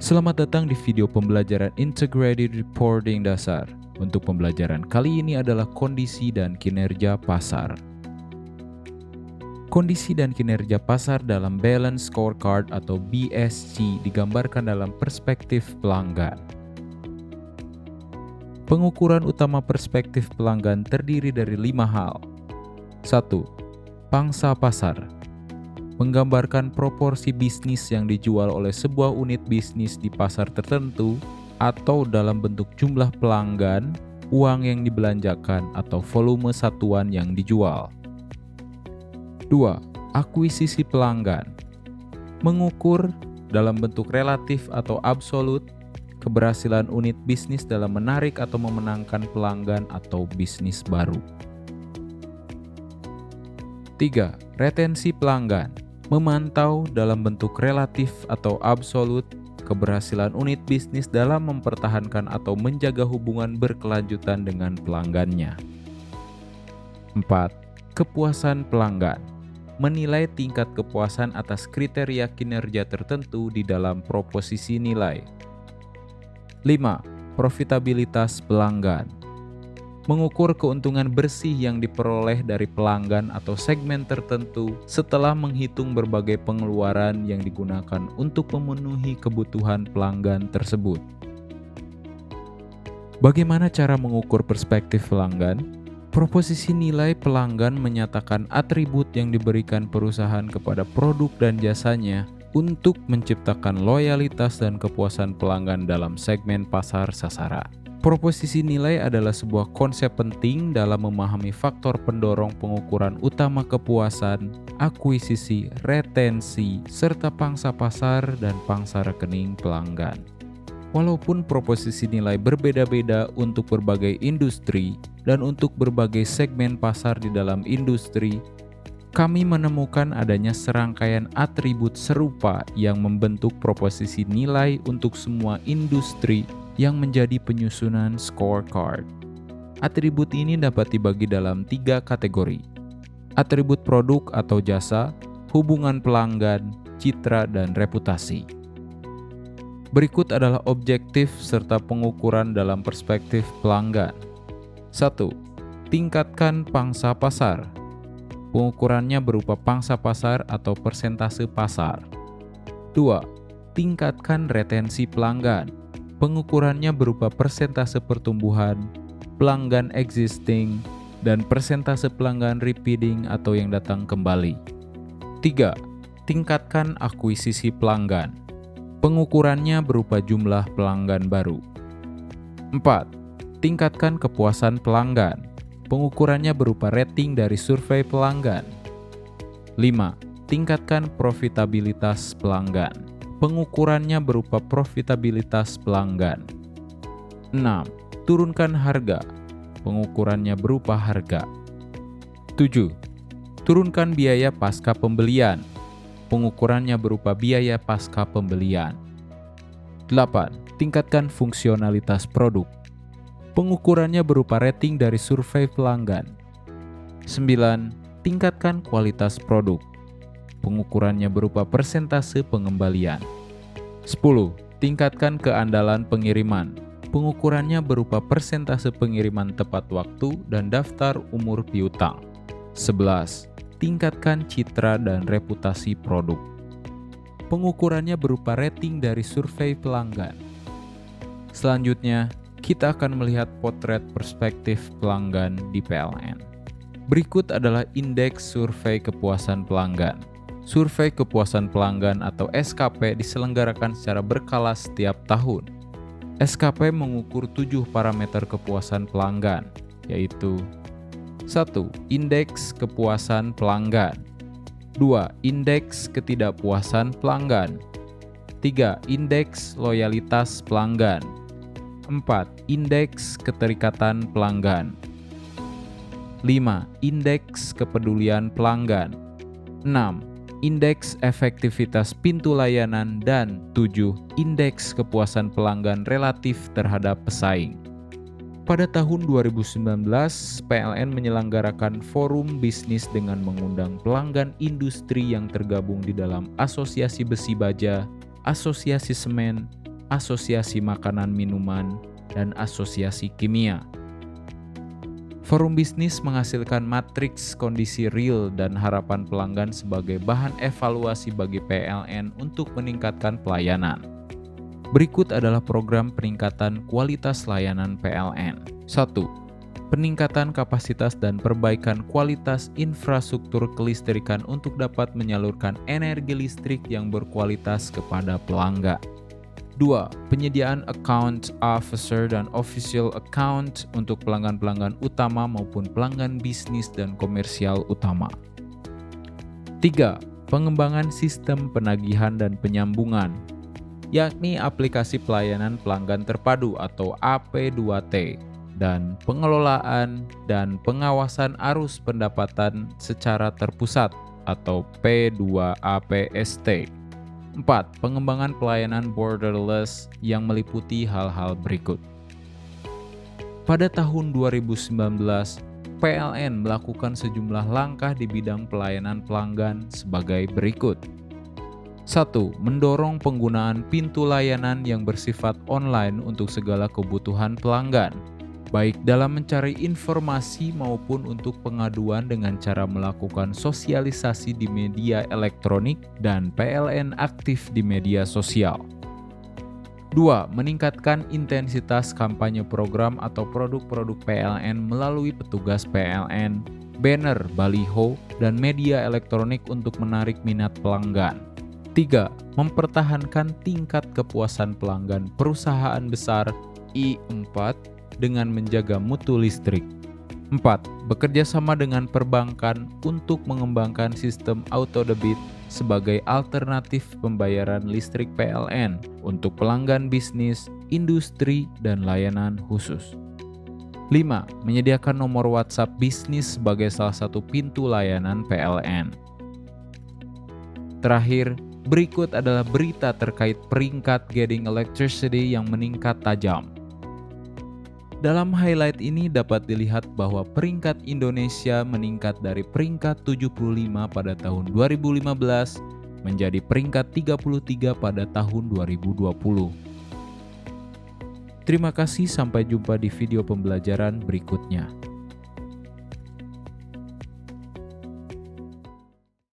Selamat datang di video pembelajaran Integrated Reporting dasar. Untuk pembelajaran kali ini adalah kondisi dan kinerja pasar. Kondisi dan kinerja pasar dalam Balance Scorecard atau BSC digambarkan dalam perspektif pelanggan. Pengukuran utama perspektif pelanggan terdiri dari 5 hal. 1. Pangsa pasar. Menggambarkan proporsi bisnis yang dijual oleh sebuah unit bisnis di pasar tertentu atau dalam bentuk jumlah pelanggan, uang yang dibelanjakan, atau volume satuan yang dijual. 2. Akuisisi pelanggan. Mengukur dalam bentuk relatif atau absolut keberhasilan unit bisnis dalam menarik atau memenangkan pelanggan atau bisnis baru. 3. Retensi pelanggan. Memantau dalam bentuk relatif atau absolut keberhasilan unit bisnis dalam mempertahankan atau menjaga hubungan berkelanjutan dengan pelanggannya. 4. Kepuasan pelanggan. Menilai tingkat kepuasan atas kriteria kinerja tertentu di dalam proposisi nilai. 5. Profitabilitas pelanggan. Mengukur keuntungan bersih yang diperoleh dari pelanggan atau segmen tertentu setelah menghitung berbagai pengeluaran yang digunakan untuk memenuhi kebutuhan pelanggan tersebut. Bagaimana cara mengukur perspektif pelanggan? Proposisi nilai pelanggan menyatakan atribut yang diberikan perusahaan kepada produk dan jasanya untuk menciptakan loyalitas dan kepuasan pelanggan dalam segmen pasar sasaran. Proposisi nilai adalah sebuah konsep penting dalam memahami faktor pendorong pengukuran utama kepuasan, akuisisi, retensi, serta pangsa pasar dan pangsa rekening pelanggan. Walaupun proposisi nilai berbeda-beda untuk berbagai industri dan untuk berbagai segmen pasar di dalam industri, kami menemukan adanya serangkaian atribut serupa yang membentuk proposisi nilai untuk semua industri yang menjadi penyusunan scorecard. Atribut ini dapat dibagi dalam 3 kategori: atribut produk atau jasa, hubungan pelanggan, citra, dan reputasi. Berikut adalah objektif serta pengukuran dalam perspektif pelanggan. 1. Tingkatkan pangsa pasar. Pengukurannya berupa pangsa pasar atau persentase pasar. 2. Tingkatkan retensi pelanggan. Pengukurannya berupa persentase pertumbuhan pelanggan existing dan persentase pelanggan repeating atau yang datang kembali. 3. Tingkatkan akuisisi pelanggan. Pengukurannya berupa jumlah pelanggan baru. 4. Tingkatkan kepuasan pelanggan. Pengukurannya berupa rating dari survei pelanggan. 5. Tingkatkan profitabilitas pelanggan. Pengukurannya berupa profitabilitas pelanggan. 6. Turunkan harga. Pengukurannya berupa harga. 7. Turunkan biaya pasca pembelian. Pengukurannya berupa biaya pasca pembelian. 8. Tingkatkan fungsionalitas produk. Pengukurannya berupa rating dari survei pelanggan. 9. Tingkatkan kualitas produk. Pengukurannya berupa persentase pengembalian. 10. Tingkatkan keandalan pengiriman. Pengukurannya berupa persentase pengiriman tepat waktu dan daftar umur piutang. 11. Tingkatkan citra dan reputasi produk. Pengukurannya berupa rating dari survei pelanggan. Selanjutnya, kita akan melihat potret perspektif pelanggan di PLN. Berikut adalah indeks survei kepuasan pelanggan. Survei kepuasan pelanggan atau SKP diselenggarakan secara berkala setiap tahun. SKP mengukur 7 parameter kepuasan pelanggan, yaitu 1. Indeks kepuasan pelanggan. 2. Indeks ketidakpuasan pelanggan. 3. Indeks loyalitas pelanggan. 4. Indeks keterikatan pelanggan. 5. Indeks kepedulian pelanggan. 6. Indeks efektivitas pintu layanan, dan 7. Indeks kepuasan pelanggan relatif terhadap pesaing. Pada tahun 2019, PLN menyelenggarakan forum bisnis dengan mengundang pelanggan industri yang tergabung di dalam Asosiasi Besi Baja, Asosiasi Semen, asosiasi makanan minuman, dan asosiasi kimia. Forum bisnis menghasilkan matriks kondisi real dan harapan pelanggan sebagai bahan evaluasi bagi PLN untuk meningkatkan pelayanan. Berikut adalah program peningkatan kualitas layanan PLN. 1. Peningkatan kapasitas dan perbaikan kualitas infrastruktur kelistrikan untuk dapat menyalurkan energi listrik yang berkualitas kepada pelanggan. 2. Penyediaan account officer dan official account untuk pelanggan-pelanggan utama maupun pelanggan bisnis dan komersial utama. 3. Pengembangan sistem penagihan dan penyambungan, yakni aplikasi pelayanan pelanggan terpadu atau AP2T, dan pengelolaan dan pengawasan arus pendapatan secara terpusat atau P2APST. 4. Pengembangan pelayanan borderless yang meliputi hal-hal berikut. Pada tahun 2019, PLN melakukan sejumlah langkah di bidang pelayanan pelanggan sebagai berikut. 1. Mendorong penggunaan pintu layanan yang bersifat online untuk segala kebutuhan pelanggan, baik dalam mencari informasi maupun untuk pengaduan dengan cara melakukan sosialisasi di media elektronik dan PLN aktif di media sosial. 2. Meningkatkan intensitas kampanye program atau produk-produk PLN melalui petugas PLN, banner, baliho, dan media elektronik untuk menarik minat pelanggan. 3. Mempertahankan tingkat kepuasan pelanggan perusahaan besar I4 dengan menjaga mutu listrik. 4. Bekerja sama dengan perbankan untuk mengembangkan sistem auto debit sebagai alternatif pembayaran listrik PLN untuk pelanggan bisnis, industri, dan layanan khusus. 5. Menyediakan nomor WhatsApp bisnis sebagai salah satu pintu layanan PLN. Terakhir, berikut adalah berita terkait peringkat Getting Electricity yang meningkat tajam. Dalam highlight ini dapat dilihat bahwa peringkat Indonesia meningkat dari peringkat 75 pada tahun 2015 menjadi peringkat 33 pada tahun 2020. Terima kasih, sampai jumpa di video pembelajaran berikutnya.